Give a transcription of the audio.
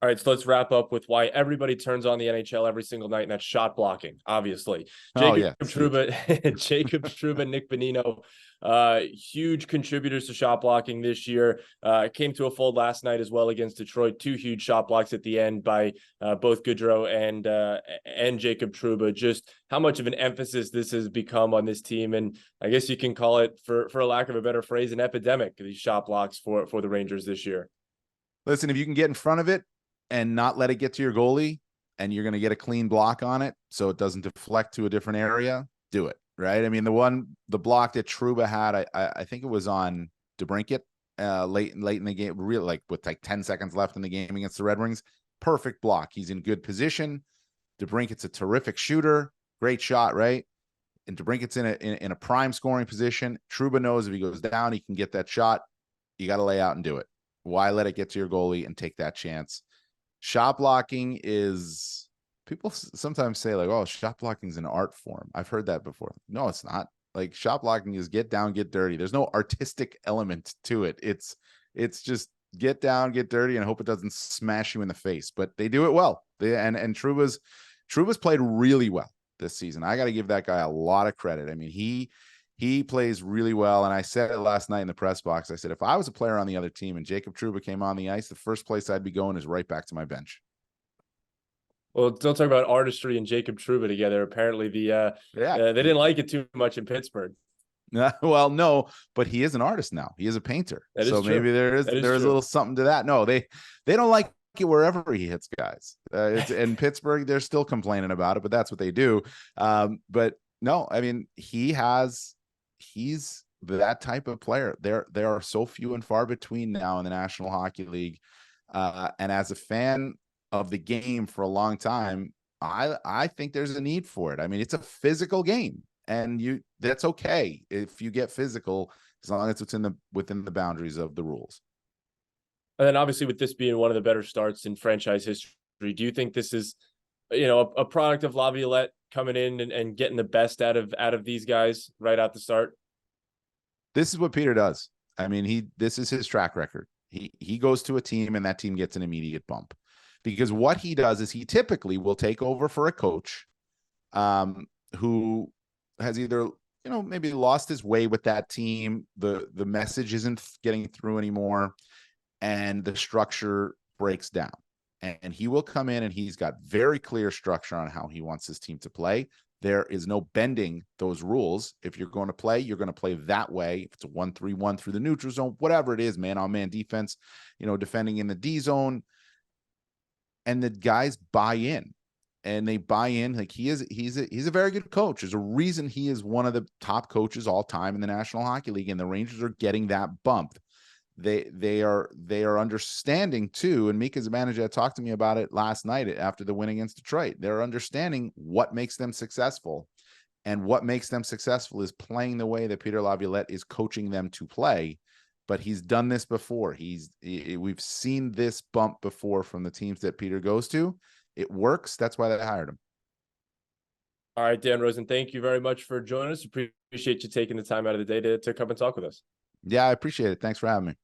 All right, so let's wrap up with why everybody turns on the NHL every single night, and that's shot blocking, obviously. Jacob Trouba, Jacob Trouba, Nick Bonino, huge contributors to shot blocking this year. Came to a fold last night as well against Detroit. 2 huge shot blocks at the end by both Gaudreau and Jacob Trouba. Just how much of an emphasis this has become on this team, and I guess you can call it, for a lack of a better phrase, an epidemic, these shot blocks for the Rangers this year. Listen, if you can get in front of it and not let it get to your goalie, and you're going to get a clean block on it so it doesn't deflect to a different area, do it, right? I mean, the block that Trouba had, I think it was on DeBrincat late in the game, really, like with like 10 seconds left in the game against the Red Wings. Perfect block. He's in good position. DeBrincat's a terrific shooter. Great shot, right? And DeBrincat's in a prime scoring position. Trouba knows if he goes down, he can get that shot. You got to lay out and do it. Why let it get to your goalie and take that chance? Shot blocking is, people sometimes say like, oh, shot blocking is an art form. I've heard that before. No, it's not. Like, shot blocking is get down, get dirty. There's no artistic element to it. It's just get down, get dirty, and hope it doesn't smash you in the face. But they do it well. And Trouba's played really well this season. I got to give that guy a lot of credit. I mean, he plays really well. And I said it last night in the press box. I said, if I was a player on the other team and Jacob Trouba came on the ice, the first place I'd be going is right back to my bench. Well, don't talk about artistry and Jacob Trouba together. Apparently they didn't like it too much in Pittsburgh. Well, no, but he is an artist now. He is a painter. So maybe there is a little something to that. No, they don't like it wherever he hits guys. It's in Pittsburgh. They're still complaining about it, but that's what they do. But no, I mean, he's that type of player. There are so few and far between now in the National Hockey League. And as a fan of the game for a long time, I think there's a need for it. I mean, it's a physical game, and that's okay if you get physical, as long as it's within the boundaries of the rules. And then obviously, with this being one of the better starts in franchise history, do you think this is, a product of Laviolette coming in and getting the best out of these guys right at the start? This is what Peter does. I mean, this is his track record. He goes to a team and that team gets an immediate bump, because what he does is he typically will take over for a coach who has either, maybe lost his way with that team. The message isn't getting through anymore, and the structure breaks down. And he will come in and he's got very clear structure on how he wants his team to play. There is no bending those rules. If you're going to play, you're going to play that way. If it's a 1-3-1 through the neutral zone, whatever it is, man-on-man defense, defending in the D zone, and the guys buy in, and they buy in. Like, he's a very good coach. There's a reason he is one of the top coaches all time in the National Hockey League, and the Rangers are getting that bump. They are understanding too, and Mika Zibanejad talked to me about it last night after the win against Detroit. They're understanding what makes them successful, and what makes them successful is playing the way that Peter Laviolette is coaching them to play. But he's done this before. We've seen this bump before from the teams that Peter goes to. It works. That's why they hired him. All right, Dan Rosen, thank you very much for joining us. Appreciate you taking the time out of the day to come and talk with us. Yeah, I appreciate it. Thanks for having me.